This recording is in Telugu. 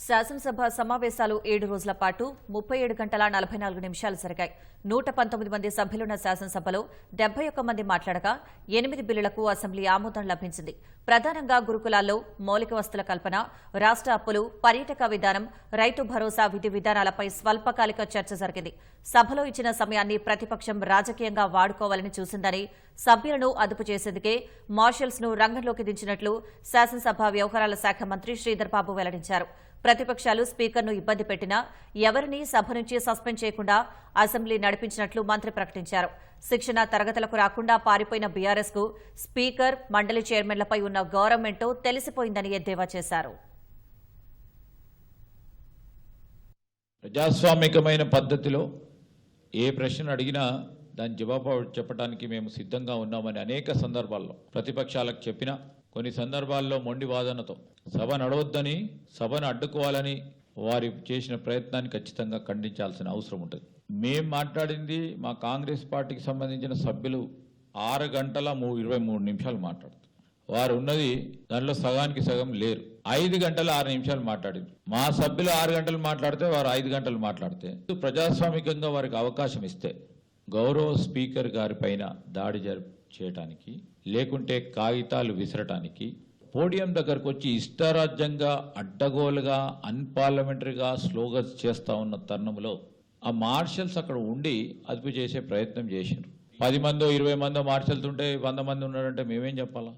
శాసనసభ సమావేశాలు 7 రోజుల పాటు 37 గంటల 44 నిమిషాలు జరిగాయి. 119 మంది సభ్యులున్న శాసనసభలో 71 మంది మాట్లాడగా 8 బిల్లులకు అసెంబ్లీ ఆమోదం లభించింది. ప్రధానంగా గురుకులాల్లో మౌలిక వసతుల కల్పన, రాష్ట్ర అప్పులు, పర్యాటక విధానం, రైతు భరోసా విధి విధానాలపై స్వల్పకాలిక చర్చ జరిగింది. సభలో ఇచ్చిన సమయాన్ని ప్రతిపక్షం రాజకీయంగా వాడుకోవాలని చూసిందని, సభ్యులను అదుపు చేసేందుకే మార్షల్స్ ను రంగంలోకి దించినట్లు శాసనసభ వ్యవహారాల శాఖ మంత్రి శ్రీధర్ బాబు వెల్లడించారు. ప్రతిపక్షాలు స్పీకర్ను ఇబ్బంది పెట్టినా ఎవరినీ సభ నుంచి సస్పెండ్ చేయకుండా అసెంబ్లీ నడిపించినట్లు మంత్రి ప్రకటించారు. శిక్షణ తరగతులకు రాకుండా పారిపోయిన బీఆర్ఎస్ కు స్పీకర్, మండలి చైర్మన్లపై ఉన్న గౌరవమేంటో తెలిసిపోయిందని ఎద్దేవా చేశారు. ప్రజాస్వామికమైన పద్ధతిలో ఏ ప్రశ్న అడిగినా దాని జవాబు చెప్పడానికి మేము సిద్ధంగా ఉన్నామని అనేక సందర్భాల్లో ప్రతిపక్షాలకు చెప్పినా, కొన్ని సందర్భాల్లో మొండి వాదనతో సభ నడవద్దని, సభను అడ్డుకోవాలని వారి చేసిన ప్రయత్నాన్ని ఖచ్చితంగా ఖండించాల్సిన అవసరం ఉంటుంది. మేం మాట్లాడింది మా కాంగ్రెస్ పార్టీకి సంబంధించిన సభ్యులు 6 గంటల 23 నిమిషాలు మాట్లాడుతారు. వారు ఉన్నది దానిలో సగానికి సగం లేరు. 5 గంటల 6 నిమిషాలు మాట్లాడింది. మా సభ్యులు 6 గంటలు మాట్లాడితే వారు 5 గంటలు మాట్లాడితే, ప్రజాస్వామికంగా వారికి అవకాశం ఇస్తే గౌరవ స్పీకర్ గారి పైన దాడి చేయటానికి, లేకుంటే కాగితాలు విసరటానికి, పోడియం దగ్గరకు వచ్చి ఇష్టారాజ్యంగా అడ్డగోలుగా అన్పార్లమెంటరీగా స్లోగన్స్ చేస్తా ఉన్న తరుణంలో ఆ మార్షల్స్ అక్కడ ఉండి అదుపు చేసే ప్రయత్నం చేశారు. 10 మందో 20 మందో మార్షల్స్ ఉంటే 100 మంది ఉన్నారంటే మేమేం చెప్పాలా?